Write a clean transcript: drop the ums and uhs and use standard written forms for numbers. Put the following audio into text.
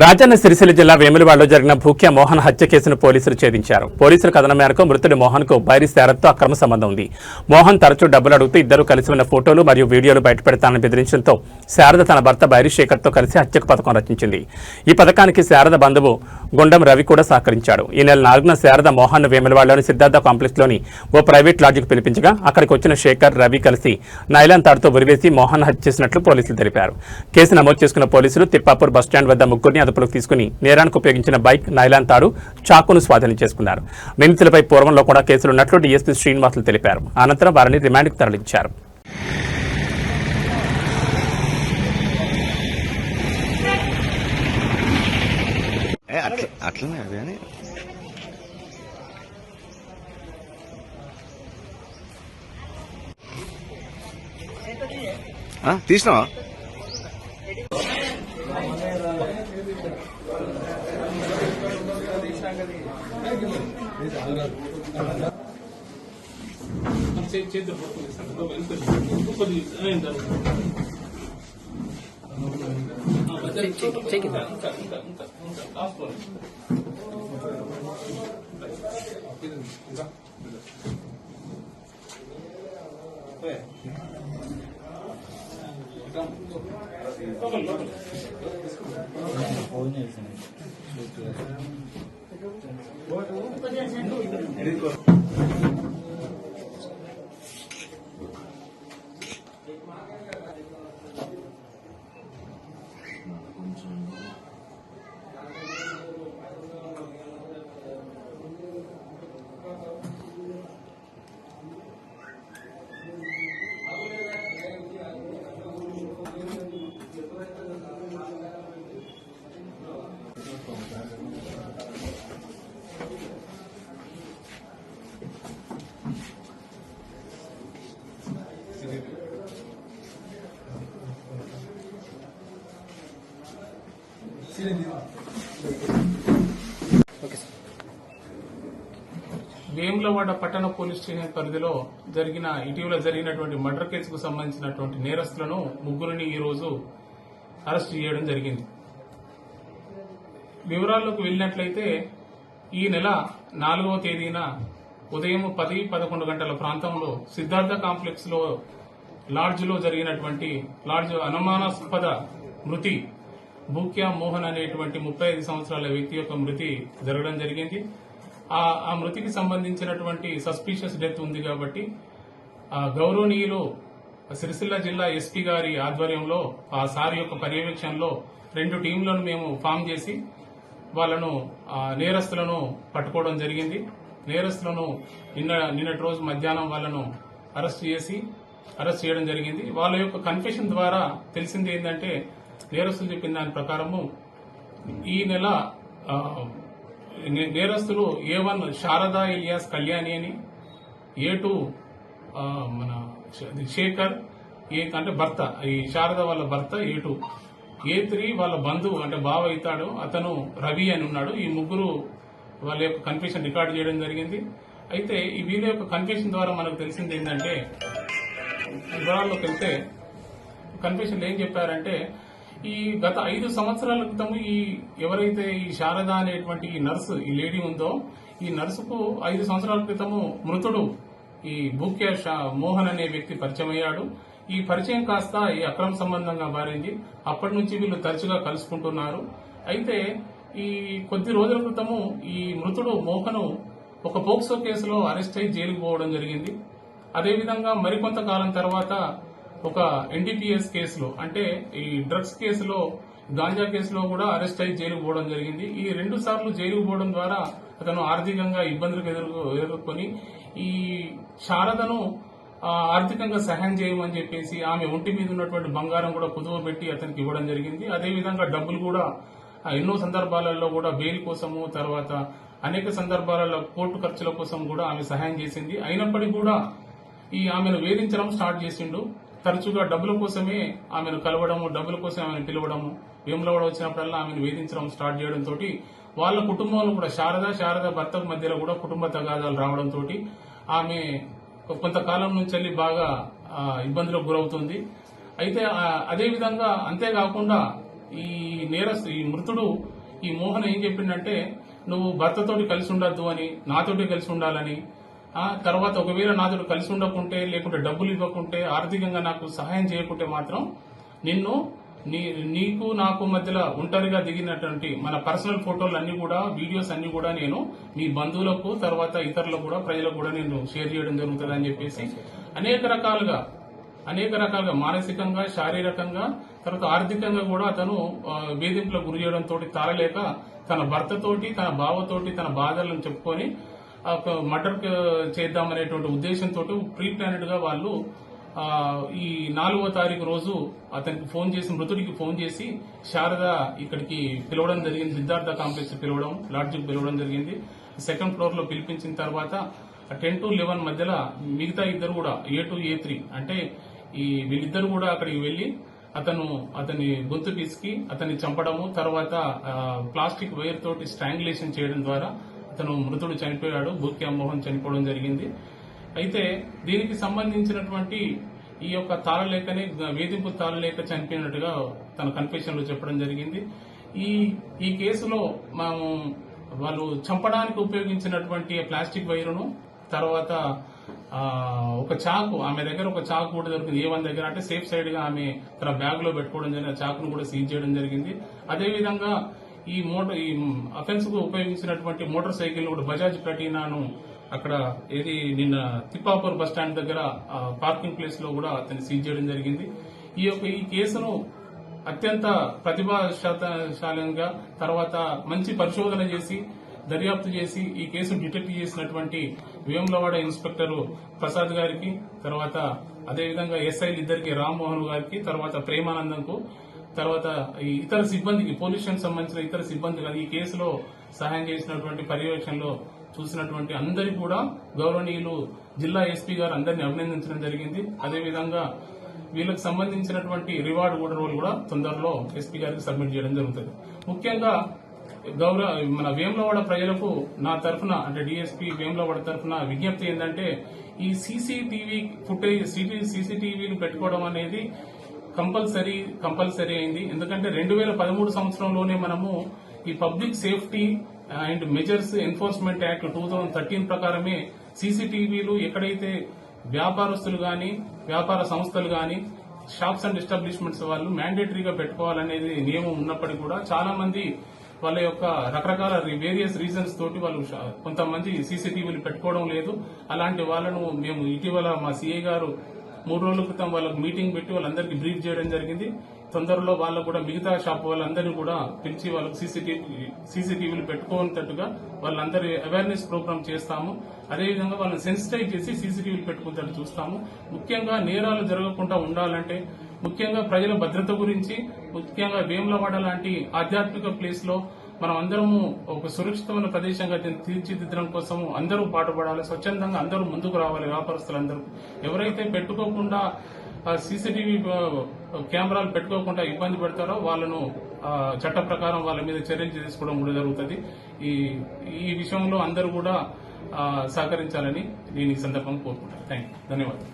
రాజన్న సిరిసిల్ల జిల్లా వేములవాడలో జరిగిన భూక్యా మోహన్ హత్య కేసును పోలీసులు ఛేదించారు. పోలీసుల కథనం మేరకు మృతుడి మోహన్ కు బైరి శారదతో అక్రమ సంబంధం ఉంది. మోహన్ తరచూ డబ్బులు అడుగుతూ ఇద్దరు కలిసి ఉన్న ఫోటోలు మరియు వీడియోలు బయటపెడతానని బెదిరించడంతో శారద తన భర్త బైరి శేఖర్తో కలిసి హత్యకు పథకం రచించింది. ఈ పథకానికి శారద బంధువు గుండం రవి కూడా సహకరించాడు. ఈ నెల 4న శారద మోహన్ వేములవాడలోని సిద్ధార్థ కాంప్లెక్స్లోని ఓ ప్రైవేట్ లాడ్జికి పిలిపించగా అక్కడికి వచ్చిన శేఖర్, రవి కలిసి నైలాన్ తాడుతో ఉరివేసి మోహన్ హత్య చేసినట్లు పోలీసులు తెలిపారు. కేసు నమోదు చేసుకున్న పోలీసులు తిప్పాపూర్ బస్టాండ్ వద్ద ముగ్గురిని అదుపులోకి తీసుకుని నేరానికి ఉపయోగించిన బైక్, నైలాన్ తాడు, చాకును స్వాధీనం చేసుకున్నారు. నిందితులపై పూర్వంలో కూడా కేసులున్నట్లు డీఎస్పీ శ్రీనివాసులు తెలిపారు. అనంతరం వారిని రిమాండ్కు తరలించారు. తీసినావా? వేములవాడ పట్టణ పోలీస్ స్టేషన్ పరిధిలో ఇటీవల జరిగినటువంటి మర్డర్ కేసుకు సంబంధించినటువంటి నేరస్తులను ముగ్గురిని ఈ రోజు అరెస్ట్ చేయడం జరిగింది. వివరాల్లోకి వెళ్ళినట్లయితే ఈ నెల 4వ తేదీన ఉదయం 10-11 గంటల ప్రాంతంలో సిద్ధార్థ కాంప్లెక్స్ లో లాడ్జ్లో జరిగినటువంటి అనుమానాస్పద మృతి భూక్యా మోహన్ అనేటువంటి 35 సంవత్సరాల వ్యక్తి యొక్క మృతి జరగడం జరిగింది. ఆ మృతికి సంబంధించినటువంటి సస్పీషియస్ డెత్ ఉంది కాబట్టి గౌరవనీయులు సిరిసిల్ల జిల్లా ఎస్పీ గారి ఆధ్వర్యంలో ఆ సార్ యొక్క పర్యవేక్షణలో 2 టీంలను మేము ఫామ్ చేసి వాళ్ళను నేరస్తులను పట్టుకోవడం జరిగింది. నేరస్తులను నిన్నటి రోజు మధ్యాహ్నం వాళ్ళను అరెస్ట్ చేయడం జరిగింది. వాళ్ళ యొక్క కన్ఫెషన్ ద్వారా తెలిసింది ఏంటంటే నేరస్తులు చెప్పిన దాని ప్రకారము ఈ నెల నేరస్తులు A1 శారదా ఇలియాస్ కళ్యాణి అని, A2 మన శేఖర్ అంటే భర్త, ఈ శారద వాళ్ళ భర్త A2, A3 వాళ్ళ బంధువు అంటే బావ అవుతాడు అతను రవి అని ఉన్నాడు. ఈ ముగ్గురు వాళ్ళ యొక్క కన్ఫెషన్ రికార్డ్ చేయడం జరిగింది. అయితే ఈ వీళ్ళ యొక్క కన్ఫెషన్ ద్వారా మనకు తెలిసింది ఏంటంటే వివరాల్లోకి వెళ్తే కన్ఫెషన్ ఏం చెప్పారంటే ఈ గత 5 సంవత్సరాల క్రితం ఎవరైతే ఈ శారద అనేటువంటి ఈ నర్సు, ఈ లేడీ ఉందో, ఈ నర్సుకు 5 సంవత్సరాల క్రితము మృతుడు ఈ భూక్యా మోహన్ అనే వ్యక్తి పరిచయం అయ్యాడు. ఈ పరిచయం కాస్త ఈ అక్రమ సంబంధంగా మారింది. అప్పటి నుంచి వీళ్ళు తరచుగా కలుసుకుంటున్నారు. అయితే ఈ కొద్ది రోజుల క్రితము ఈ మృతుడు మోహను ఒక పోక్సో కేసులో అరెస్ట్ అయి జైలుకు పోవడం జరిగింది. అదేవిధంగా మరికొంత కాలం తర్వాత ఒక NDPS కేసులో అంటే ఈ డ్రగ్స్ కేసులో, గాంజా కేసులో కూడా అరెస్ట్ అయి జైలుకు పోవడం జరిగింది. ఈ 2 సార్లు జైలుకు పోవడం ద్వారా అతను ఆర్థికంగా ఇబ్బందులకు ఎదుర్కొని ఈ శారదను ఆర్థికంగా సహాయం చేయమని చెప్పేసి ఆమె ఒంటి మీద ఉన్నటువంటి బంగారం కూడా కుదువ పెట్టి అతనికి ఇవ్వడం జరిగింది. అదేవిధంగా డబ్బులు కూడా ఎన్నో సందర్భాలలో కూడా బెయిల్ కోసము, తర్వాత అనేక సందర్భాలలో కోర్టు ఖర్చుల కోసం కూడా ఆమె సహాయం చేసింది. అయినప్పటికీ కూడా ఆమెను వేధించడం స్టార్ట్ చేసిండు. తరచుగా డబ్బుల కోసమే ఆమెను కలవడము, డబ్బుల కోసం ఆమెను పిలవడము, వేములవాడ వచ్చినప్పుడల్లా ఆమెను వేధించడం స్టార్ట్ చేయడంతో వాళ్ళ కుటుంబంలో కూడా శారద భర్త మధ్యలో కూడా కుటుంబ తగాదాలు రావడంతో ఆమె కొంతకాలం నుంచి బాగా ఇబ్బందులకు గురవుతుంది. అయితే అదేవిధంగా అంతేకాకుండా ఈ ఈ మృతుడు ఈ మోహన్ ఏం చెప్పిండంటే నువ్వు భర్తతోటి కలిసి ఉండొద్దు అని, నాతోటి కలిసి ఉండాలని, తర్వాత ఒకవేళ నాతోటి కలిసి ఉండకుంటే, లేకుంటే డబ్బులు ఇవ్వకుంటే, ఆర్థికంగా నాకు సహాయం చేయకుంటే మాత్రం నిన్ను నీకు నాకు మధ్యలో ఒంటరిగా దిగినటువంటి మన పర్సనల్ ఫోటోలు అన్ని కూడా, వీడియోస్ అన్ని కూడా నేను మీ బంధువులకు, తర్వాత ఇతరులకు కూడా, ప్రజలకు కూడా నేను షేర్ చేయడం జరుగుతుంది అని చెప్పేసి అనేక రకాలుగా మానసికంగా, శారీరకంగా, తర్వాత ఆర్థికంగా కూడా అతను వేధింపులకు గురి చేయడంతో తాళలేక తన భర్తతోటి, తన బావతోటి తన బాధలను చెప్పుకొని మర్డర్ చేద్దామనేటువంటి ఉద్దేశంతో ప్రీ ప్లానెడ్ గా వాళ్ళు ఈ 4వ తారీఖు రోజు అతనికి ఫోన్ చేసి, మృతుడికి ఫోన్ చేసి శారద ఇక్కడికి పిలవడం జరిగింది. సిద్ధార్థ కాంప్లెక్స్ పిలవడం, లాడ్జికి పిలవడం జరిగింది. 2nd ఫ్లోర్ లో పిలిపించిన తర్వాత 10 to 11 మధ్యలో మిగతా ఇద్దరు కూడా A2, A3 అంటే వీళ్ళిద్దరు కూడా అక్కడికి వెళ్లి అతని గొంతు పిసికి అతన్ని చంపడము, తర్వాత ప్లాస్టిక్ వైర్ తోటి స్ట్రాంగులేషన్ చేయడం ద్వారా మృతుడు చనిపోయాడు. భూక్యా మోహన్ చనిపోవడం జరిగింది. అయితే దీనికి సంబంధించినటువంటి ఈ యొక్క తాళలేఖనే, వేధింపు తాళలేఖ చనిపోయినట్టుగా తన కన్ఫెషన్ లో చెప్పడం జరిగింది. ఈ కేసులో వాళ్ళు చంపడానికి ఉపయోగించినటువంటి ప్లాస్టిక్ వైరును, తర్వాత ఒక చాకు, ఆమె దగ్గర ఒక చాకు కూడా దొరికింది. A1 దగ్గర, అంటే సేఫ్ సైడ్ గా ఆమె తన బ్యాగ్ లో పెట్టుకోవడం జరిగింది. చాకును కూడా సీజ్ చేయడం జరిగింది. అదేవిధంగా ఈ అఫెన్స్ కు ఉపయోగించినటువంటి మోటార్ సైకిల్ కూడా, బజాజ్ ప్లాటినాను అక్కడ నిన్న తిప్పాపూర్ బస్ స్టాండ్ దగ్గర పార్కింగ్ ప్లేస్ లో కూడా అతన్ని సీజ్ చేయడం జరిగింది. ఈ కేసును అత్యంత ప్రతిభాశాలంగా, తర్వాత మంచి పరిశోధన చేసి, దర్యాప్తు చేసి ఈ కేసును డిటెక్ట్ చేసినటువంటి వేములవాడ ఇన్స్పెక్టర్ ప్రసాద్ గారికి, తర్వాత అదేవిధంగా ఎస్ఐలు ఇద్దరికి, రామ్మోహన్ గారికి, తర్వాత ప్రేమానందంకు, తర్వాత ఇతర సిబ్బందికి, పోలీస్ స్టేషన్ సంబంధించిన ఇతర సిబ్బంది ఈ కేసులో సహాయం చేసినటువంటి, పర్యవేక్షణలో చూసినటువంటి అందరికీ కూడా గౌరవనీయులు జిల్లా ఎస్పీ గారు అందరినీ అభినందించడం జరిగింది. అదేవిధంగా వీళ్ళకి సంబంధించినటువంటి రివార్డ్ రోల్ కూడా తొందరలో ఎస్పీ గారికి సబ్మిట్ చేయడం జరుగుతుంది. ముఖ్యంగా మన వేములవాడ ప్రజలకు నా తరఫున, అంటే డిఎస్పీ వేములవాడ తరఫున విజ్ఞప్తి ఏంటంటే, ఈ సీసీటీవీ ఫుటేజ్, సీసీటీవీలు పెట్టుకోవడం అనేది కంపల్సరీ అయింది. ఎందుకంటే 2013 సంవత్సరంలోనే మనము ఈ public safety and measures enforcement act 2013 ప్రకారమే సీసీటీవీలు ఎక్కడైతే వ్యాపారస్తులు గాని, వ్యాపార సంస్థలు గాని, షాప్స్ అండ్ ఎస్టాబ్లిష్మెంట్స్ వాళ్ళు మ్యాండేటరీగా పెట్టుకోవాలనేది నియమం ఉన్నప్పటికీ కూడా చాలా మంది వాళ్ళ యొక్క రకరకాల వేరియస్ రీజన్స్ తోటి వాళ్ళు కొంతమంది సీసీటీవీలు పెట్టుకోవడం లేదు. అలాంటి వాళ్ళను మేము ఇటీవల మా సీఐ గారు 3 రోజుల క్రితం వాళ్ళకు మీటింగ్ పెట్టి వాళ్ళందరికీ బ్రీఫ్ చేయడం జరిగింది. తొందరలో వాళ్ళకు కూడా మిగతా షాప్ వాళ్ళందరినీ కూడా పిలిచి వాళ్ళకు సీసీటీవీలు పెట్టుకోనట్టుగా వాళ్ళందరి అవేర్నెస్ ప్రోగ్రామ్ చేస్తాము. అదేవిధంగా వాళ్ళని సెన్సిటైజ్ చేసి సీసీటీవీలు పెట్టుకునేటట్టు చూస్తాము. ముఖ్యంగా నేరాలు జరగకుండా ఉండాలంటే, ముఖ్యంగా ప్రజల భద్రత గురించి, ముఖ్యంగా వేములవాడ లాంటి ఆధ్యాత్మిక ప్లేస్ లో మనం అందరము ఒక సురక్షితమైన ప్రదేశంగా తీర్చిదిద్దడం కోసం అందరూ పాటుపడాలి. స్వచ్ఛందంగా అందరూ ముందుకు రావాలి. వ్యాపారస్తులందరూ ఎవరైతే పెట్టుకోకుండా సీసీటీవీ కెమెరాలు పెట్టుకోకుండా ఇబ్బంది పెడతారో వాళ్ళను చట్ట ప్రకారం వాళ్ళ మీద చర్యలు తీసుకోవడం కూడా జరుగుతుంది. ఈ విషయంలో అందరూ కూడా సహకరించాలని నేను ఈ సందర్భంగా కోరుకుంటాను. ధన్యవాదాలు.